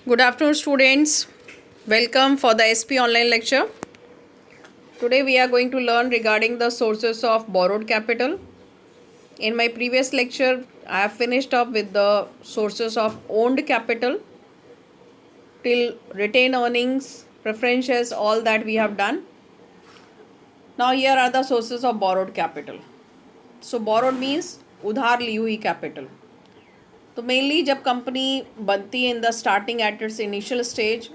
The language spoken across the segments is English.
Good afternoon, students. Welcome for the SP online lecture. Today we are going to learn regarding the sources of borrowed capital. In my previous lecture, I have finished up with the sources of owned capital till retained earnings, preferences, all that we have done. Now here are the sources of borrowed capital. So borrowed means उधार ली हुई capital. तो mainly जब company बनती है in the starting at its initial stage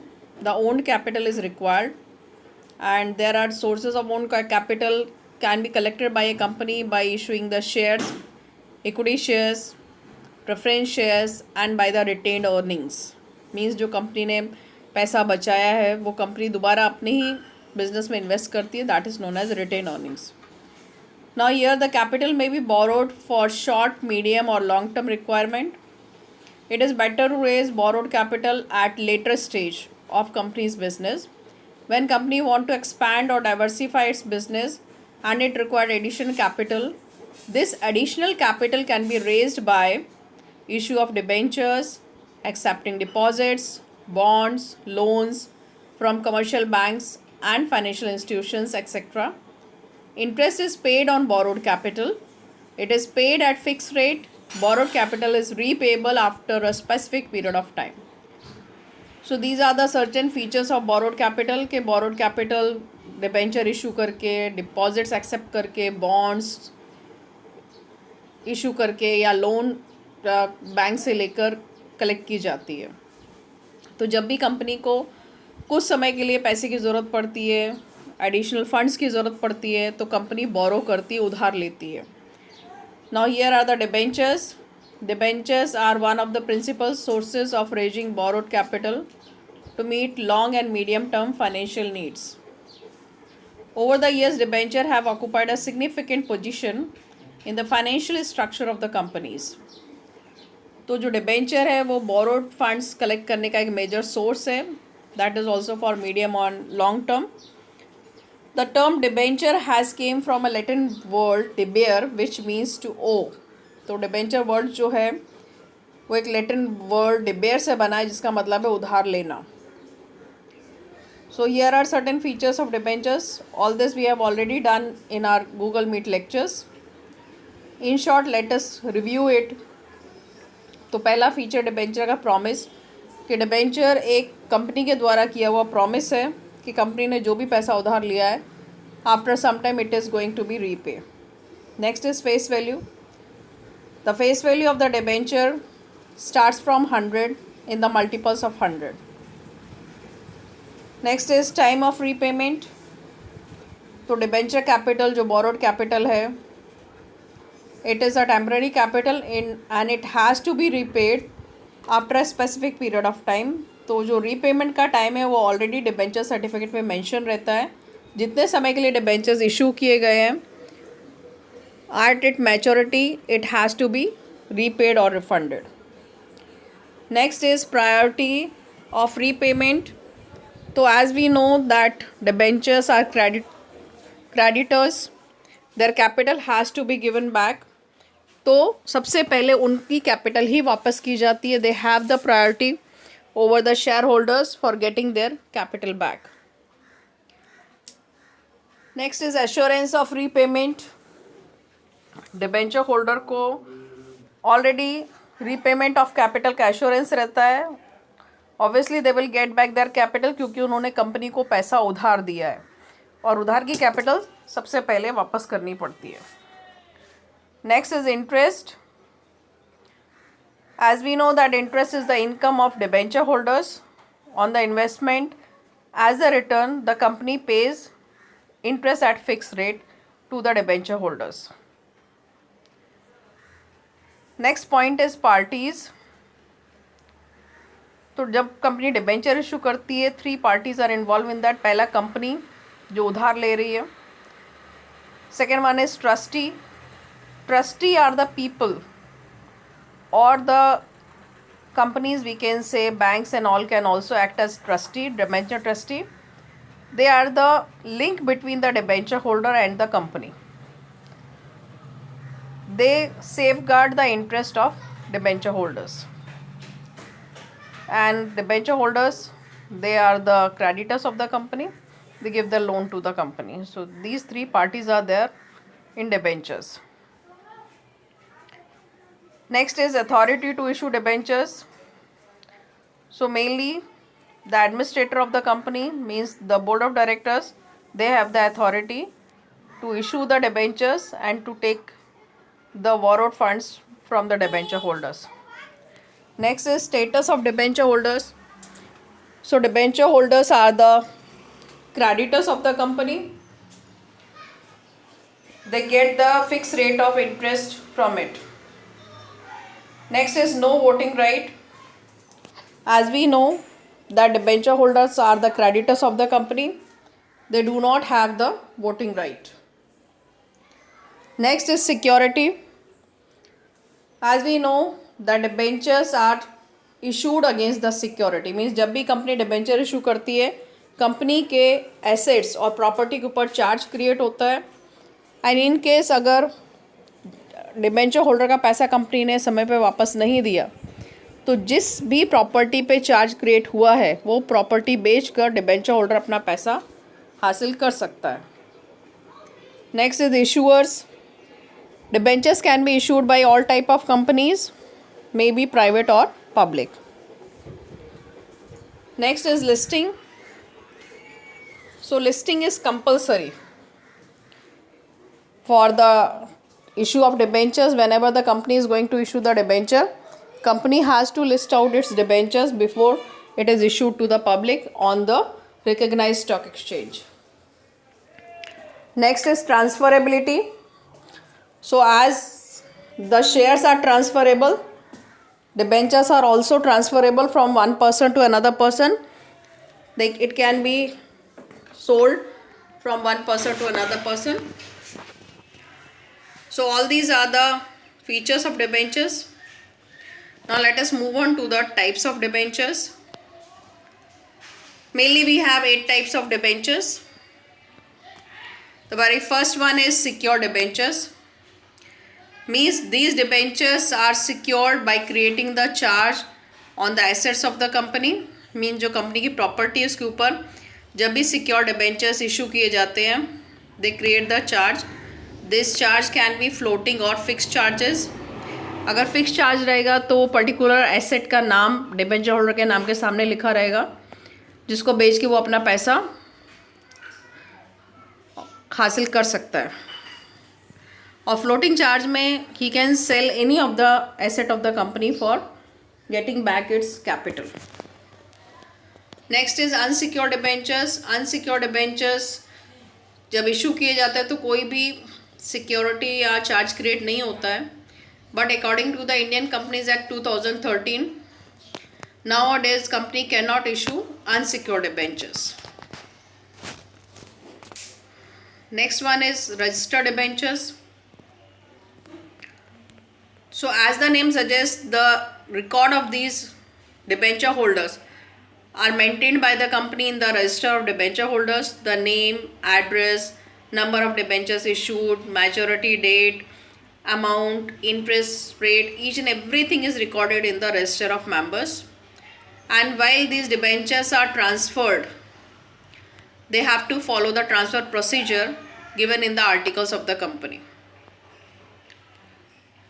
the owned capital is required and there are sources of own capital can be collected by a company by issuing the shares, equity shares, preference shares and by the retained earnings. Means जो company ने पैसा बचाया है वो company दोबारा अपने ही business में invest करती है, that is known as retained earnings. Now here the capital may be borrowed for short, medium or long term requirement. It is better to raise borrowed capital at later stage of company's business. When company want to expand or diversify its business and it required additional capital, this additional capital can be raised by issue of debentures, accepting deposits, bonds, loans from commercial banks and financial institutions, etc. Interest is paid on borrowed capital. It is paid at fixed rate. Borrowed capital is repayable after a specific period of time. So these are the certain features of borrowed capital के borrowed capital debenture issue करके, deposits accept करके, bonds issue करके या loan bank से लेकर collect की जाती है. तो जब भी कंपनी को कुछ समय के लिए पैसे की ज़रूरत पड़ती है, एडिशनल फंड्स की ज़रूरत पड़ती है, तो कंपनी बोरो करती है, उधार लेती है. Now here are the debentures. Debentures are one of the principal sources of raising borrowed capital to meet long and medium term financial needs. Over the years, debentures have occupied a significant position in the financial structure of the companies. तो जो debenture है वो borrowed funds collect करने का एक major source है, that is also for medium और long term. The term debenture has came from a Latin word debere which means to owe. तो debenture word जो है वो एक Latin word debere से बना है जिसका मतलब है उधार लेना. So here are certain features of debentures. All this we have already done in our Google Meet lectures. In short, let us review it. तो पहला फीचर डिबेंचर का प्रॉमिस कि डिबेंचर एक कंपनी के द्वारा किया हुआ प्रॉमिस है कि कंपनी ने जो भी पैसा उधार लिया है after some time it is going to be repay. Next is face value. The face value of the debenture starts from 100 in the multiples of 100. Next is time of repayment. तो debenture capital जो borrowed capital है it is a temporary capital in and it has to be repaid after a specific period of time. तो जो repayment का time है वो already debenture certificate में mention रहता है. जितने समय के लिए डिबेंचर्स इशू किए गए हैं at it maturity it has to be repaid और refunded. Next is priority of repayment. तो as we know that debentures are creditors, their capital has to be given back. तो सबसे पहले उनकी कैपिटल ही वापस की जाती है. They have the priority over the shareholders for getting their capital back. Next is assurance of repayment. Debenture holder को already repayment of capital का एश्योरेंस रहता है. Obviously they will get back their capital क्योंकि उन्होंने company को पैसा उधार दिया है और उधार की कैपिटल सबसे पहले वापस करनी पड़ती है. Next is interest. As we know that interest is the income of debenture holders on the investment. As a return, the company pays interest at fixed rate to the debenture holders. Next point is parties. तो जब company debenture issue करती है 3 parties are involved in that. पहला company जो उधार ले रही है. Second one is trustee. Trustee are the people or the companies, we can say banks and all can also act as trustee, debenture trustee. They are the link between the debenture holder and the company. They safeguard the interest of debenture holders. and debenture holders, they are the creditors of the company. They give the loan to the company. So these three parties are there in debentures. Next is authority to issue debentures. So mainly the administrator of the company, means the board of directors, they have the authority to issue the debentures and to take the borrowed funds from the debenture holders. Next is status of debenture holders. So debenture holders are the creditors of the company. They get the fixed rate of interest from it. Next is no voting right. As we know that debenture holders are the creditors of the company, they do not have the voting right. Next is security. As we know that debentures are issued against the security, means जब भी company debenture issue करती है, company के assets और property के ऊपर charge create होता है. एंड इन केस अगर डिबेंचर होल्डर का पैसा कंपनी ने समय पे वापस नहीं दिया, तो जिस भी प्रॉपर्टी पे चार्ज क्रिएट हुआ है वो प्रॉपर्टी बेचकर डिबेंचर होल्डर अपना पैसा हासिल कर सकता है. Next is issuers. Debentures can be issued by all type of companies, may be private or public. Next is listing. So listing is compulsory for the issue of debentures. Whenever the company is going to issue the debenture, company has to list out its debentures before it is issued to the public on the recognized stock exchange. Next is transferability. So as the shares are transferable, debentures are also transferable from one person to another person. It can be sold from one person to another person. So all these are the features of debentures. Now let us move on to the types of debentures. Mainly we have 8 types of debentures. The very first one is secure debentures. Means these debentures are secured by creating the charge on the assets of the company. Means जो company की property है उसके ऊपर जब भी secure debentures issue किए जाते हैं, they create the charge. This charge can be floating और फिक्स चार्जेस. अगर फिक्स चार्ज रहेगा तो पर्टिकुलर एसेट का नाम डिबेंचर होल्डर के नाम के सामने लिखा रहेगा, जिसको बेच के वो अपना पैसा हासिल कर सकता है. और फ्लोटिंग चार्ज में he can sell any of the asset of the company for getting back it's capital. Next is unsecured debentures. Unsecured debentures जब इशू किए जाते हैं तो कोई भी सिक्योरिटी या चार्ज क्रिएट नहीं होता है, but according to the Indian companies act 2013, nowadays company cannot issue unsecured debentures. Next one is registered debentures. So as the name suggests, the record of these debenture holders are maintained by the company in the register of debenture holders. The name, address, number of debentures issued, maturity date, amount, interest rate, each and everything is recorded in the register of members. And while these debentures are transferred, they have to follow the transfer procedure given in the articles of the company.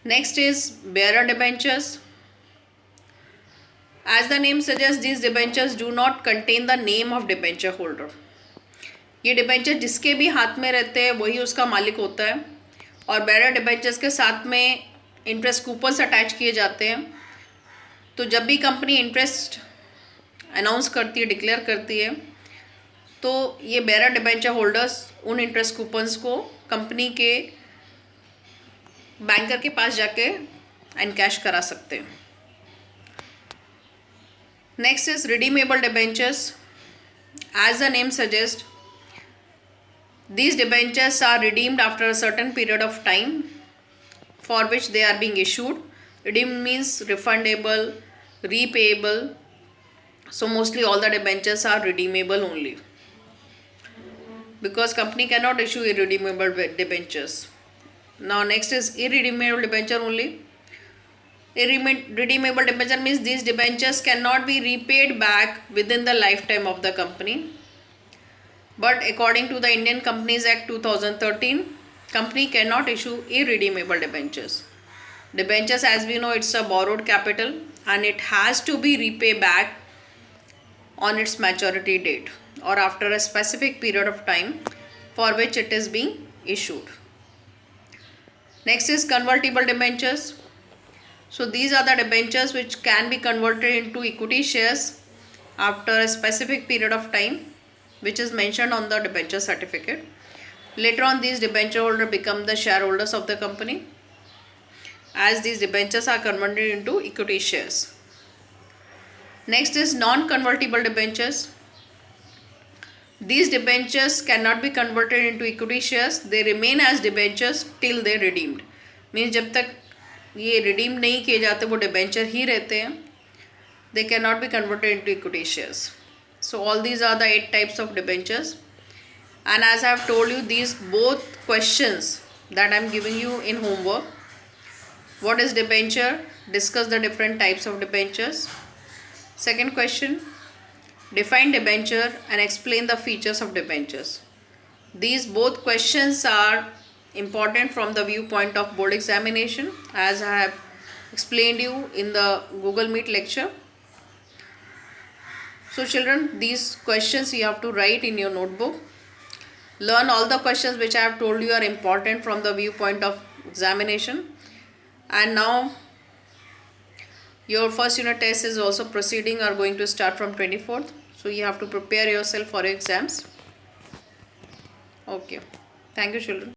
Next is bearer debentures. As the name suggests, these debentures do not contain the name of debenture holder. ये debenture जिसके भी हाथ में रहते हैं वही उसका मालिक होता है. और बेरर डिबेंचर्स के साथ में इंटरेस्ट कूपन्स अटैच किए जाते हैं. तो जब भी कंपनी इंटरेस्ट अनाउंस करती है, डिक्लेयर करती है, तो ये बेरर डिबेंचर होल्डर्स उन इंटरेस्ट कूपन्स को कंपनी के बैंकर के पास जाके एनकैश करा सकते हैं. Next is redeemable debentures. As the name suggest, these debentures are redeemed after a certain period of time for which they are being issued. Redeemed means refundable, repayable. So mostly all the debentures are redeemable only, because company cannot issue irredeemable debentures. Now next is irredeemable debenture only. Irredeemable debenture means these debentures cannot be repaid back within the lifetime of the company. But according to the Indian Companies Act 2013, company cannot issue irredeemable debentures. Debentures, as we know, it's a borrowed capital and it has to be repaid back on its maturity date or after a specific period of time for which it is being issued. Next is convertible debentures. So these are the debentures which can be converted into equity shares after a specific period of time which is mentioned on the debenture certificate. Later on, these debenture holders become the shareholders of the company as these debentures are converted into equity shares. Next is non-convertible debentures. These debentures cannot be converted into equity shares. They remain as debentures till they redeemed. Means जब तक ये redeem नहीं किए जाते वो debenture ही रहते हैं. They cannot be converted into equity shares. So all these are the 8 types of debentures. And as I have told you, these both questions that I am giving you in homework. What is debenture? Discuss the different types of debentures. Second question, define debenture and explain the features of debentures. These both questions are important from the viewpoint of board examination, as I have explained you in the Google Meet lecture. So children, these questions you have to write in your notebook. Learn all the questions which I have told you are important from the viewpoint of examination. And now your first unit test is also proceeding, are going to start from 24th. So you have to prepare yourself for exams. Okay. Thank you children.